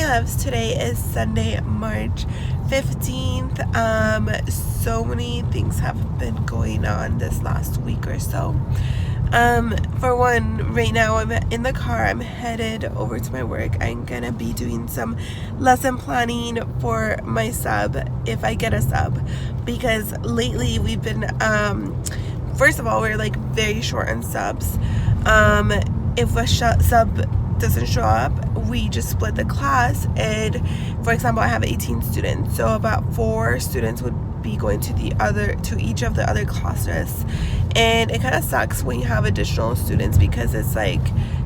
Hey loves, today is Sunday, March 15th. So many things have been going on this last week or so. For one, right now I'm in the car. I'm headed over to my work. I'm gonna be doing some lesson planning for my sub, if I get a sub, because lately we've been, first of all, we're like very short on subs. If a sub doesn't show up, we just split the class, and for example, I have 18 students, so about 4 students would be going to each of the other classes. And it kind of sucks when you have additional students, because it's like,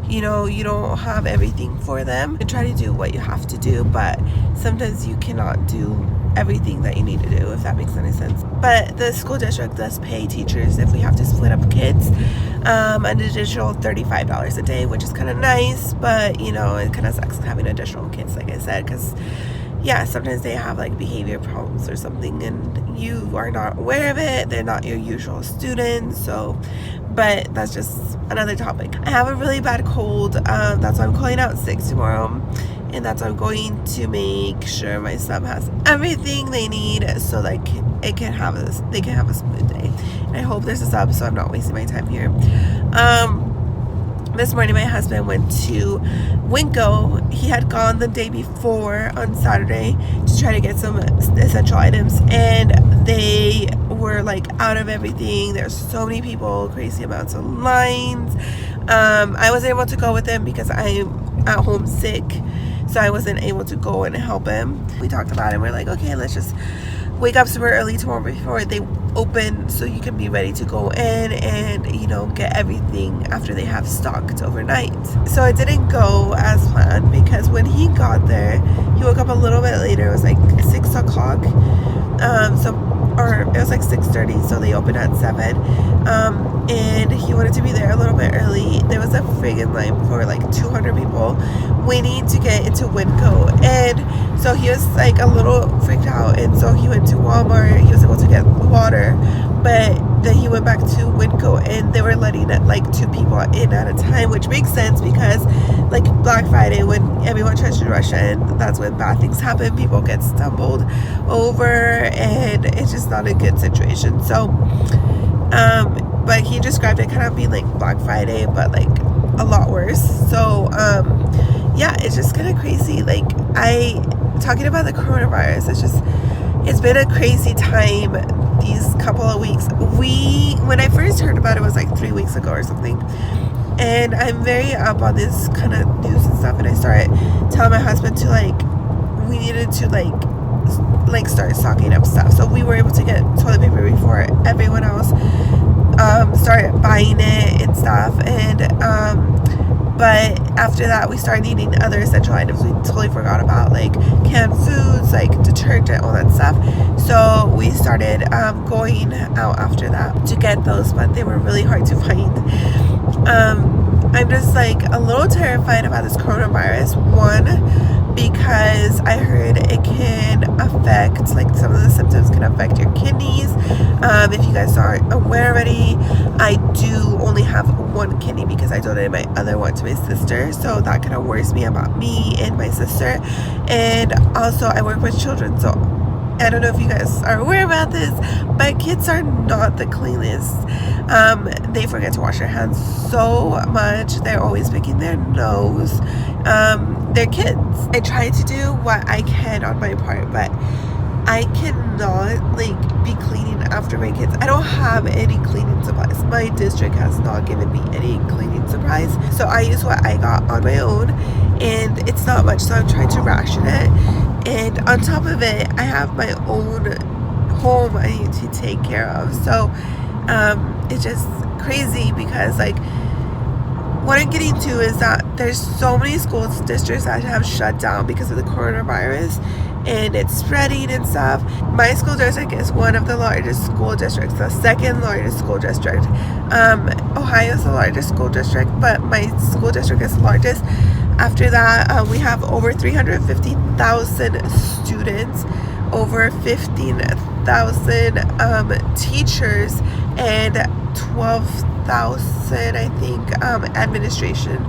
you know, you don't have everything for them. You try to do what you have to do, but sometimes you cannot do everything that you need to do, if that makes any sense. But the school district does pay teachers if we have to split up kids an additional $35 a day, which is kind of nice, but you know, it kind of sucks having additional kids, like I said, because yeah, sometimes they have like behavior problems or something and you are not aware of it. They're not your usual students. So, but that's just another topic. I have a really bad cold. That's why I'm calling out sick tomorrow, and that's why I'm going to make sure my sub has everything they need so like they can have a smooth day. And I hope there's a sub, so I'm not wasting my time here. This morning my husband went to Winco. He had gone the day before on Saturday to try to get some essential items, and they were like out of everything. There's so many people, crazy amounts of lines. I wasn't able to go with him because I'm at home sick, so I wasn't able to go and help him. We talked about it and we're like, okay, let's just wake up super early tomorrow before they open so you can be ready to go in and, you know, get everything after they have stocked overnight. So it didn't go as planned, because when he got there, he woke up a little bit later. It was like 6 o'clock. Or it was like 6:30, so they opened at 7. And he wanted to be there a little bit early. There was a friggin' line for like 200 people waiting to get into Winco, and so he was like a little freaked out, and so he went to Walmart. He was able to get water, but then he went back to Winco, and they were letting like 2 people in at a time, which makes sense because like Black Friday, when everyone tries to rush in, that's when bad things happen. People get stumbled over, and it's just not a good situation. So but he described it kind of being like Black Friday, but like a lot worse. So yeah, it's just kind of crazy. Like, talking about the coronavirus, it's been a crazy time these couple of weeks. When I first heard about it, was like 3 weeks ago or something, and I'm very up on this kind of news and stuff, and I started telling my husband to like, we needed to like start stocking up stuff. So we were able to get toilet paper before everyone else started buying it and stuff, and but after that we started needing other essential items we totally forgot about, like canned foods, like detergent, all that stuff. So we started going out after that to get those, but they were really hard to find. I'm just like a little terrified about this coronavirus. One, because I heard it can affect, like some of the symptoms can affect your kidneys. If you guys aren't aware already, I do only have one kidney because I donated my other one to my sister, so that kind of worries me about me and my sister. And also I work with children, so I don't know if you guys are aware about this, but kids are not the cleanest. They forget to wash their hands so much. They're always picking their nose. They're kids. I try to do what I can on my part, but I cannot like be cleaning after my kids. I don't have any cleaning supplies. My district has not given me any cleaning supplies, so I use what I got on my own, and it's not much, so I'm trying to ration it. And on top of it, I have my own home I need to take care of. So it's just crazy, because like what I'm getting to is that there's so many school districts that have shut down because of the coronavirus, and it's spreading and stuff. My school district is one of the largest school districts, the second largest school district. Ohio is the largest school district, but my school district is the largest. After that, we have over 350,000 students, over 15,000 teachers, and 12,000, I think, administration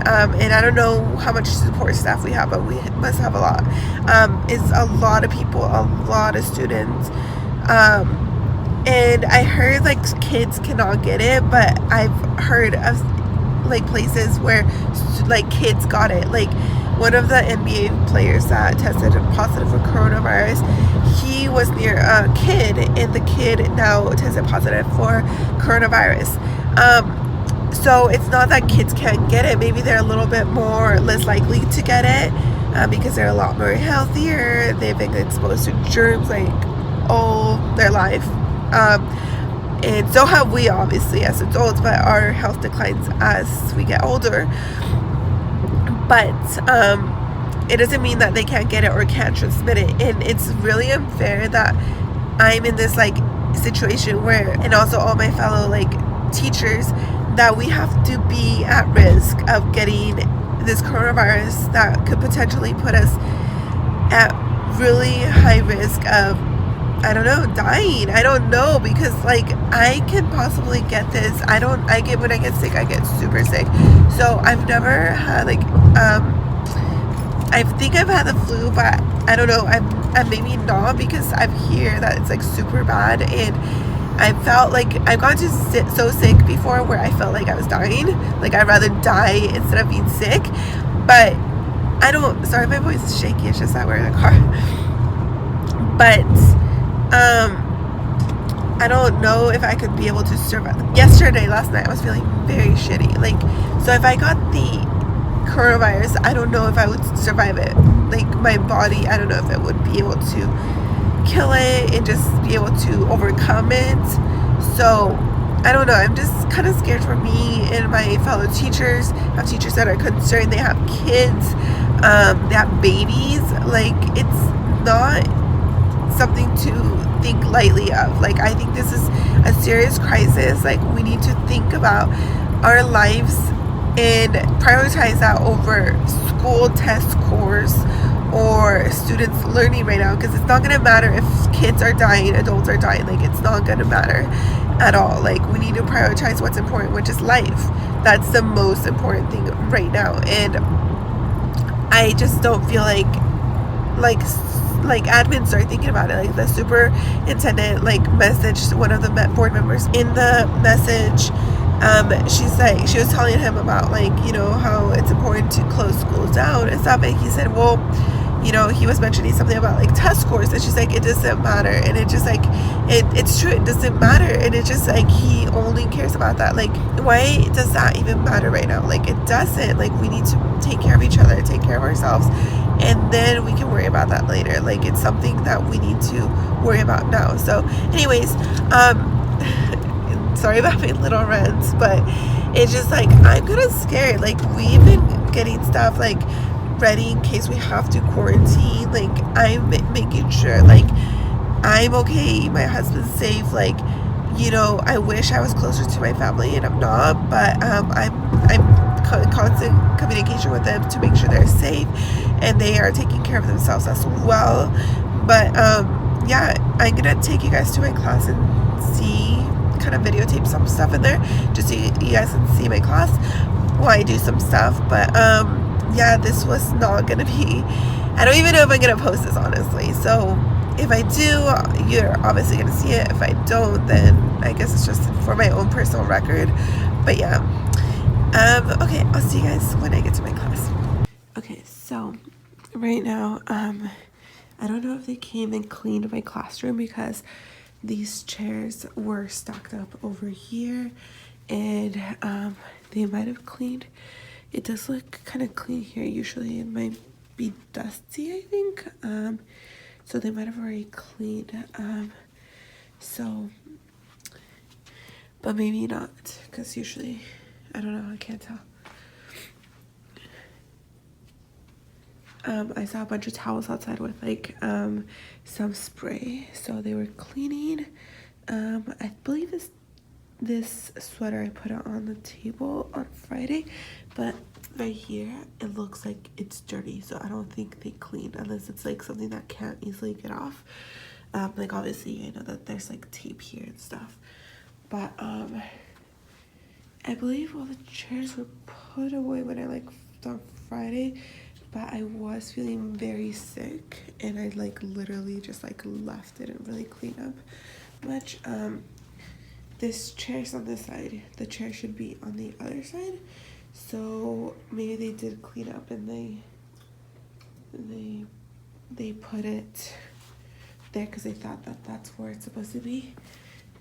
and I don't know how much support staff we have, but we must have a lot. It's a lot of people, a lot of students. And I heard like kids cannot get it, but I've heard of like places where like kids got it. Like one of the NBA players that tested positive for coronavirus, he was near a kid, and the kid now tested positive for coronavirus. So it's not that kids can't get it. Maybe they're a little bit more less likely to get it because they're a lot more healthier. They've been exposed to germs like all their life. And so have we, obviously, as adults, but our health declines as we get older. But it doesn't mean that they can't get it or can't transmit it. And it's really unfair that I'm in this like situation where, and also all my fellow like teachers, that we have to be at risk of getting this coronavirus that could potentially put us at really high risk of, I don't know, dying. I don't know, because like I can possibly get this. When I get sick, I get super sick. So I've never had like I think I've had the flu, but I don't know, I'm maybe not, because I've heard that it's like super bad, and I felt like I've gone to so sick before where I felt like I was dying. Like I'd rather die instead of being sick. But I don't, sorry, my voice is shaky, it's just that we're in a car. But I don't know if I could be able to survive. Last night I was feeling very shitty. Like, so if I got the coronavirus, I don't know if I would survive it. Like my body, I don't know if it would be able to kill it and just be able to overcome it. So I don't know, I'm just kind of scared for me and my fellow teachers. I have teachers that are concerned. They have kids, they have babies. Like, it's not something to think lightly of. Like, I think this is a serious crisis. Like, we need to think about our lives and prioritize that over school test scores or students learning right now, because it's not going to matter if kids are dying, adults are dying. Like, it's not going to matter at all. Like, we need to prioritize what's important, which is life. That's the most important thing right now. And I just don't feel like admins start thinking about it. Like the superintendent like messaged one of the board members. In the message, she's like, she was telling him about like, you know, how it's important to close schools down and stuff, and he said, well, you know, he was mentioning something about like test scores, and she's like, it doesn't matter. And it just like, it's true, it doesn't matter. And it's just like, he only cares about that. Like, why does that even matter right now? Like, it doesn't. Like, we need to take care of each other, take care of ourselves, and then we can worry about that later. Like, it's something that we need to worry about now. So anyways, sorry about my little rants, but it's just like, I'm kind of scared. Like, we've been getting stuff like ready in case we have to quarantine. Like, I'm making sure like I'm okay, my husband's safe. Like, you know, I wish I was closer to my family, and I'm not, but I'm in constant communication with them to make sure they're safe and they are taking care of themselves as well. But yeah, I'm gonna take you guys to my class and see, kind of videotape some stuff in there just so you guys can see my class while I do some stuff. But yeah, this was not gonna be, I don't even know if I'm gonna post this, honestly. So if I do, you're obviously gonna see it. If I don't, then I guess it's just for my own personal record. But yeah, okay, I'll see you guys when I get to my class. Okay, so right now, I don't know if they came and cleaned my classroom, because these chairs were stacked up over here, and they might have cleaned. It does look kind of clean here. Usually it might be dusty, I think. So they might have already cleaned. So, but maybe not, because usually, I don't know, I can't tell. I saw a bunch of towels outside with like some spray, so they were cleaning. I believe this sweater I put it on the table on Friday, but right here it looks like it's dirty, so I don't think they cleaned, unless it's like something that can't easily get off. Like, obviously I know that there's like tape here and stuff, but I believe all the chairs were put away when I like on Friday, but I was feeling very sick and I like literally just like left, didn't really clean up much. This chair's on this side, the chair should be on the other side, so maybe they did clean up and they put it there because they thought that that's where it's supposed to be.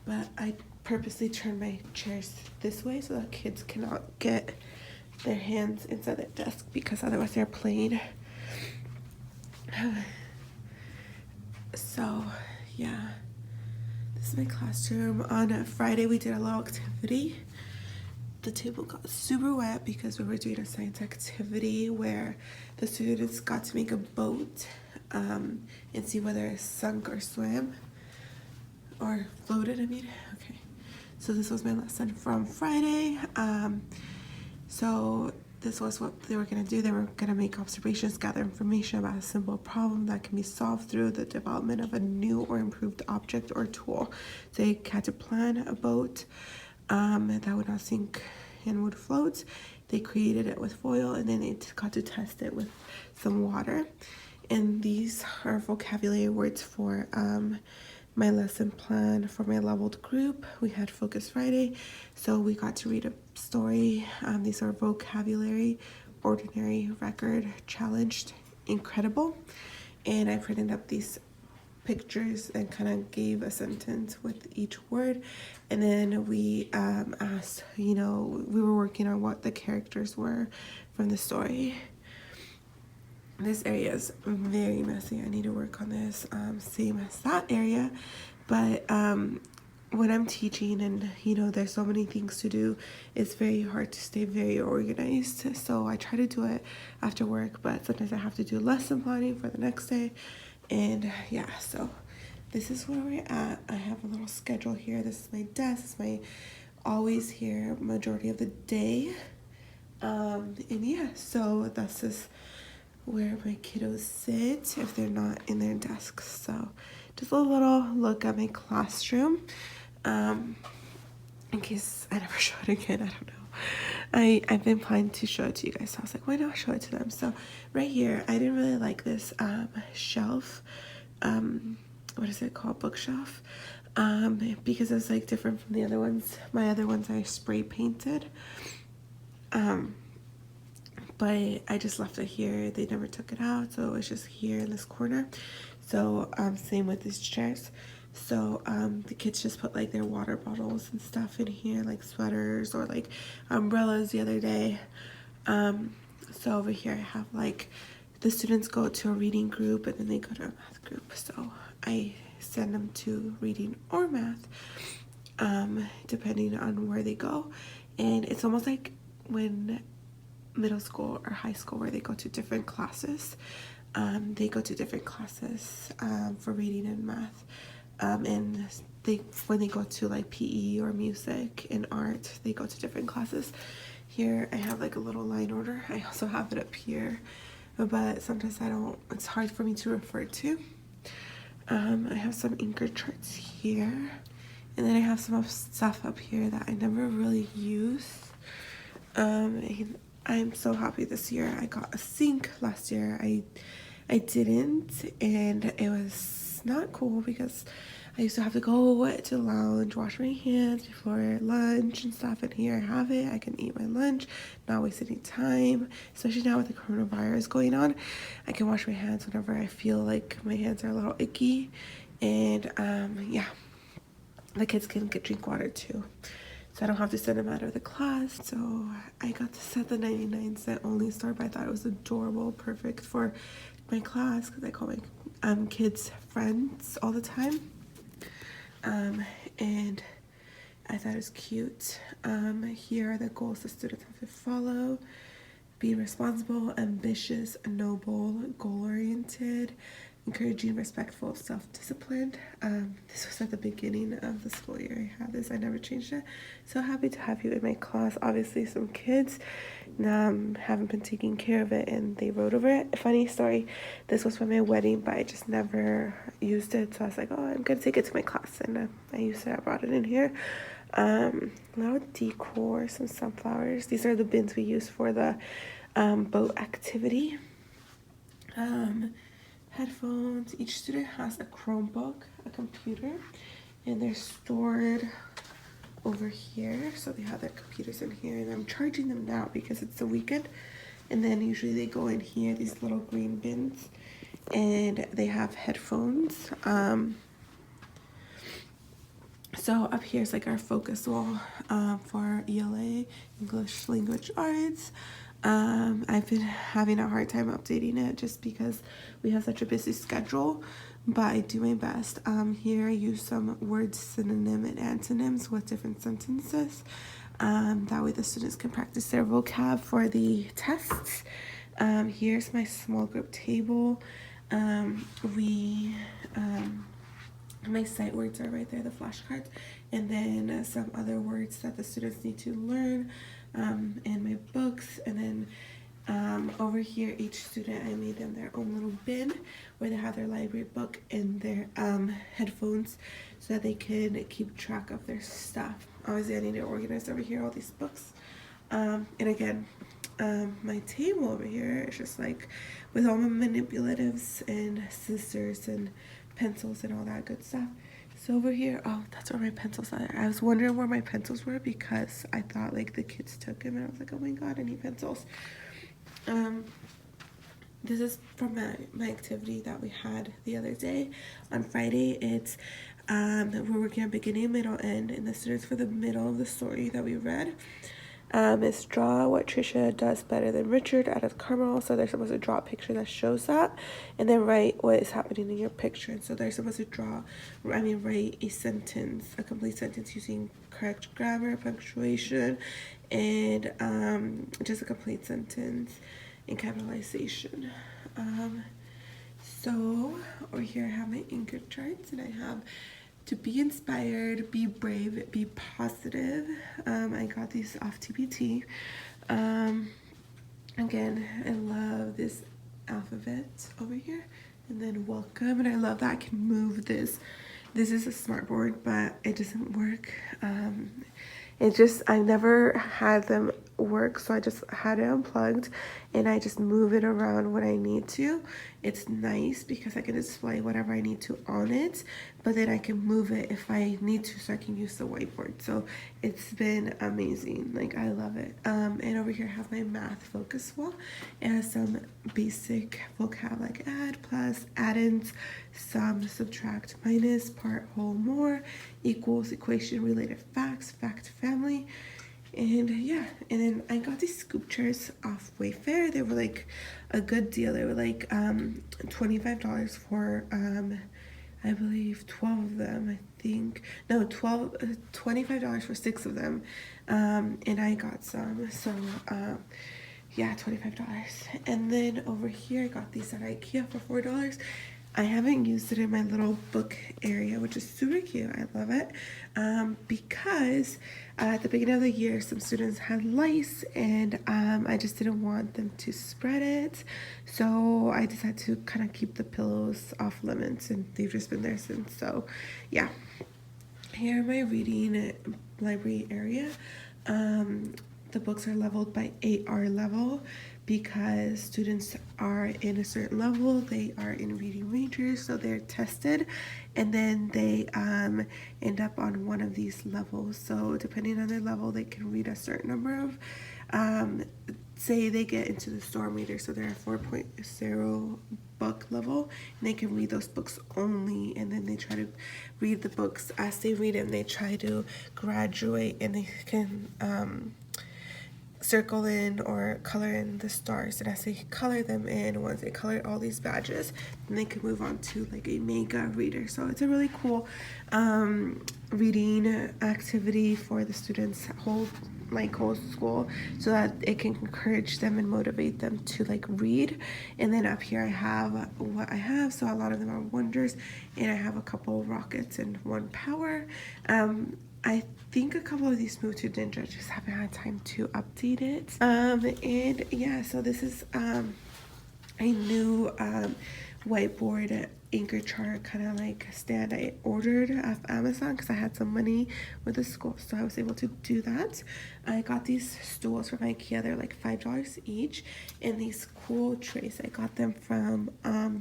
But I purposely turned my chairs this way so that kids cannot get their hands inside the desk because otherwise they're playing. So yeah, this is my classroom. On Friday we did a little activity. The table got super wet because we were doing a science activity where the students got to make a boat and see whether it sunk or swam or floated, I mean. Okay, so this was my lesson from Friday. So this was what they were going to do. They were going to make observations, gather information about a simple problem that can be solved through the development of a new or improved object or tool. So they had to plan a boat that would not sink and would float. They created it with foil and then they got to test it with some water. And these are vocabulary words for my lesson plan for my leveled group. We had Focus Friday, so we got to read a story. These are vocabulary: ordinary, record, challenged, incredible. And I printed up these pictures and kind of gave a sentence with each word, and then we asked, we were working on what the characters were from the story. This area is very messy. I need to work on this, same as that area. But when I'm teaching and there's so many things to do, it's very hard to stay very organized. So I try to do it after work, but sometimes I have to do lesson planning for the next day. And yeah, so this is where we're at. I have a little schedule here. This is my desk. This is my always here majority of the day. And yeah, so this is where my kiddos sit if they're not in their desks. So just a little look at my classroom, in case I never show it again. I don't know. I've been planning to show it to you guys, so I was like, why not show it to them? So right here, I didn't really like this shelf. What is it called? Bookshelf. Because it's like different from the other ones. My other ones I spray painted. But I just left it here. They never took it out, so it was just here in this corner. So same with these chairs. So the kids just put like their water bottles and stuff in here, like sweaters or like umbrellas the other day. So over here I have like the students go to a reading group and then they go to a math group. So I send them to reading or math, depending on where they go. And it's almost like when middle school or high school where they go to different classes. They go to different classes for reading and math. And when they go to like PE or music and art, they go to different classes. Here I have like a little line order. I also have it up here, but sometimes it's hard for me to refer to. I have some Anchor charts here, and then I have some stuff up here that I never really use. I'm so happy this year. I got a sink. Last year I didn't, and it was not cool because I used to have to go to the lounge, wash my hands before lunch and stuff, and here I have it. I can eat my lunch, not waste any time, especially now with the coronavirus going on. I can wash my hands whenever I feel like my hands are a little icky, and yeah, the kids can drink water too. So I don't have to send them out of the class. So I got to set the 99-cent only store, but I thought it was adorable, perfect for my class because I call my kids friends all the time. And I thought it was cute. Here are the goals the students have to follow: be responsible, ambitious, noble, goal-oriented, encouraging, respectful, self-disciplined. This was at the beginning of the school year. I had this. I never changed it. So happy to have you in my class. Obviously, some kids haven't been taking care of it, and they wrote over it. Funny story, this was for my wedding, but I just never used it. So I was like, oh, I'm going to take it to my class, and I used it. I brought it in here. little decor, some sunflowers. These are the bins we use for the boat activity. Headphones. Each student has a Chromebook, a computer, and they're stored over here. So they have their computers in here, and I'm charging them now because it's the weekend. And then usually they go in here, these little green bins, and they have headphones. So up here is like our focus wall for ELA, English Language Arts. I've been having a hard time updating it just because we have such a busy schedule, but I do my best. Here I use some word synonym and antonyms with different sentences. That way the students can practice their vocab for the tests. Here's my small group table. My sight words are right there, the flashcards, and then some other words that the students need to learn, and my books. And then over here, each student, I made them their own little bin where they have their library book and their headphones so that they can keep track of their stuff. Obviously, I need to organize over here all these books. And again, my table over here is just like with all my manipulatives and scissors and pencils and all that good stuff. So over here, oh, that's where my pencils are. I was wondering where my pencils were because I thought like the kids took them, and I was like, oh my god, I need pencils. This is from my activity that we had the other day on Friday. It's we're working on beginning, middle, end, and the students for the middle of the story that we read is draw what Trisha does better than Richard out of Carmel. So they're supposed to draw a picture that shows that, and then write what is happening in your picture. And so they're supposed to write a sentence, a complete sentence using correct grammar, punctuation, and just a complete sentence in capitalization. So over here I have my anchor charts, and I have to be inspired, be brave, be positive. I got these off TPT. Again, I love this alphabet over here, and then welcome, and I love that I can move this. This is a smart board, but it doesn't work. I never had them work, so I just had it unplugged, and I just move it around when I need to. It's nice because I can display whatever I need to on it, but then I can move it if I need to, so I can use the whiteboard. So it's been amazing. Like, I love it. And over here I have my math focus wall. It has some basic vocab like add, plus, add-ins, sum, subtract, minus, part, whole, more, equals, equation, related facts, fact, family. And yeah, and then I got these scoop chairs off Wayfair. They were like a good deal. They were like $25 for I believe 12 of them. I think no, $25 for 6 of them. And I got some, so yeah, $25. And then over here I got these at IKEA for $4. I haven't used it in my little book area, which is super cute. I love it, because at the beginning of the year, some students had lice, and I just didn't want them to spread it. So I decided to kind of keep the pillows off limits, and they've just been there since. So yeah, here my reading library area. The books are leveled by AR level because students are in a certain level. They are in reading majors, so they're tested, and then they end up on one of these levels. So depending on their level, they can read a certain number of, say they get into the storm reader, so they're at 4.0 book level, and they can read those books only, and then they try to read the books as they read them. They try to graduate, and they can circle in or color in the stars, and as they color them in, once they color all these badges, then they can move on to like a mega reader. So it's a really cool reading activity for the students whole school, so that it can encourage them and motivate them to like read. And then up here I have what I have. So a lot of them are wonders, and I have a couple rockets and one power. I think a couple of these moved to Ninja, just haven't had time to update it. And yeah, so this is a new whiteboard anchor chart kind of like stand I ordered off Amazon because I had some money with the school, so I was able to do that. I got these stools from IKEA. They're like $5 each, and these cool trays, I got them from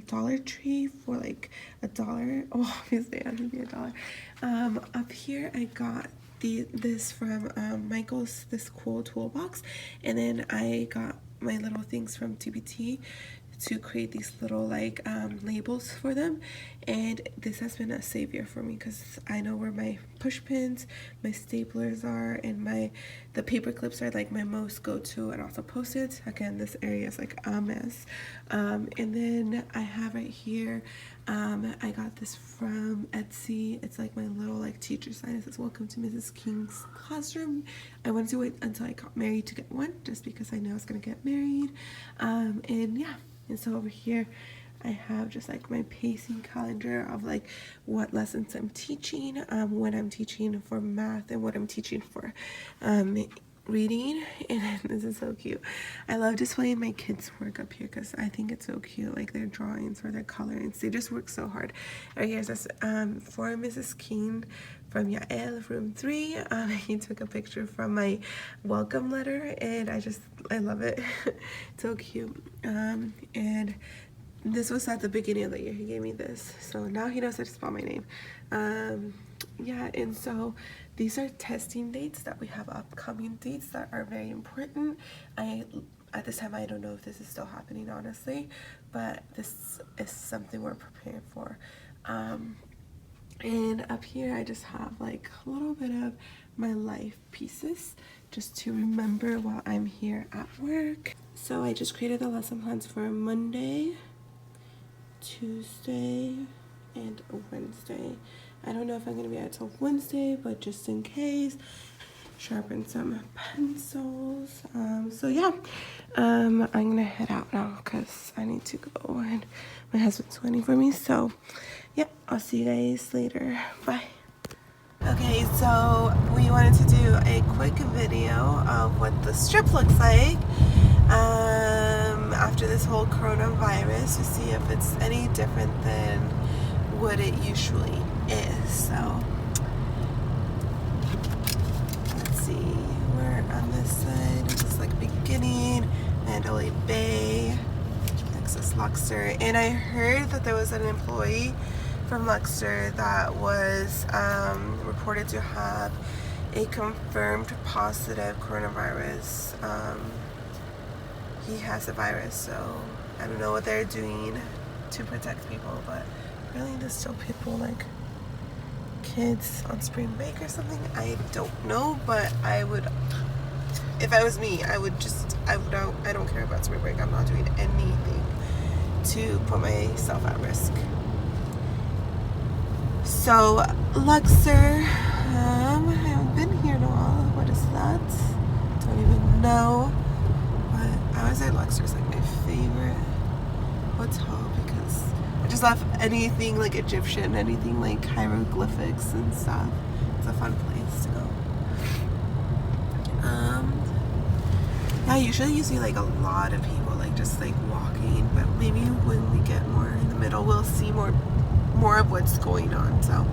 Dollar Tree for like $1. Oh, obviously it had to be $1. Up here I got this from Michael's, this cool toolbox, and then I got my little things from TBT to create these little like labels for them, and this has been a savior for me because I know where my push pins, my staplers are, and the paper clips are like my most go-to, and also post-its. Again, this area is like a mess. And then I have right here, I got this from Etsy. It's like my little like teacher sign. It says welcome to Mrs. King's classroom. I wanted to wait until I got married to get one, just because I know I was gonna get married. And yeah. And so over here I have just like my pacing calendar of like what lessons I'm teaching, when I'm teaching for math, and what I'm teaching for reading. And this is so cute. I love displaying my kids' work up here because I think it's so cute, like their drawings or their colorings. They just work so hard. Right here's this for Mrs. King from Yael, room 3. He took a picture from my welcome letter, and I love it. It's so cute. And this was at the beginning of the year. He gave me this, so now he knows how to spell my name. Yeah, and so these are testing dates that we have, upcoming dates that are very important. At this time I don't know if this is still happening, honestly, but this is something we're preparing for. And up here I just have like a little bit of my life pieces just to remember while I'm here at work. So I just created the lesson plans for Monday, Tuesday, and Wednesday. I don't know if I'm gonna be out till Wednesday, but just in case, sharpen some pencils. So yeah, I'm gonna head out now because I need to go, and my husband's waiting for me. So yeah, I'll see you guys later. Bye. Okay, so we wanted to do a quick video of what the strip looks like after this whole coronavirus, to see if it's any different than what it usually is. So let's see, we're on this side. This is like beginning, Mandalay Bay, Texas Luxor, and I heard that there was an employee from Luxor that was reported to have a confirmed positive coronavirus. He has the virus, so I don't know what they're doing to protect people, but really there's still people, like kids on spring break or something. I don't know, but I would, if I was me, I don't care about spring break. I'm not doing anything to put myself at risk. So Luxor, I haven't been here in a while. What is that? Don't even know. But I would say Luxor is like my favorite hotel because I just love anything like Egyptian, anything like hieroglyphics and stuff. It's a fun place to go. Yeah, usually you see like a lot of people like just like walking, but maybe when we get more in the middle, we'll see more of what's going on. So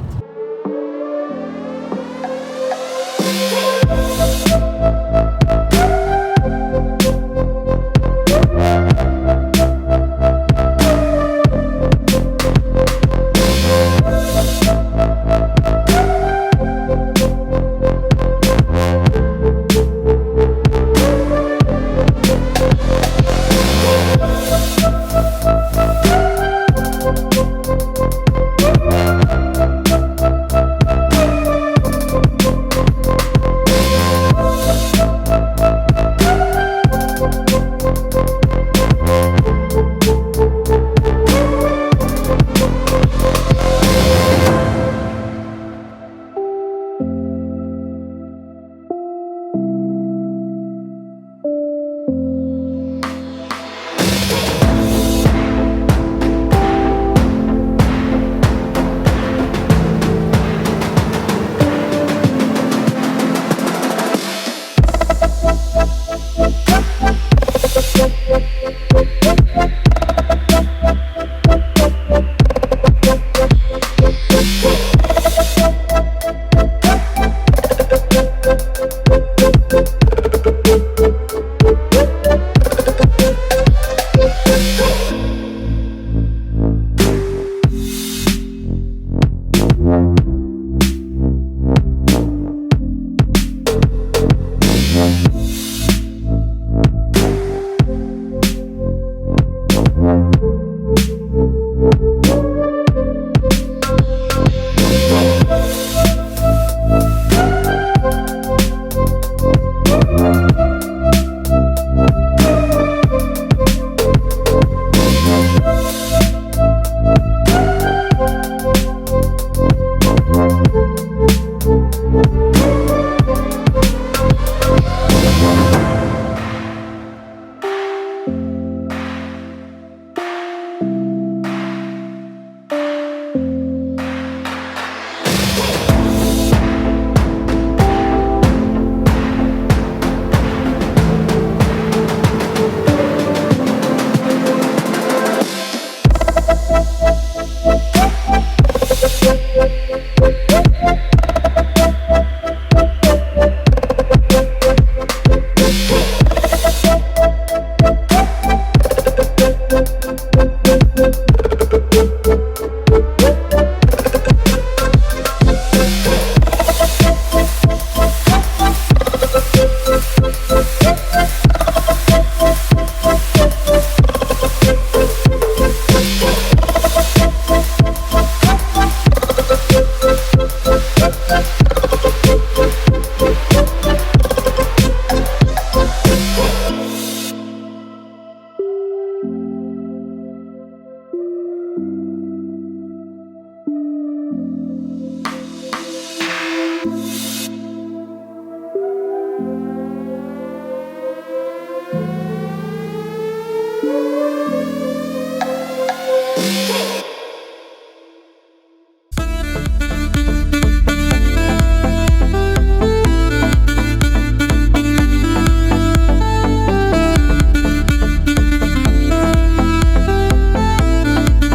Hey.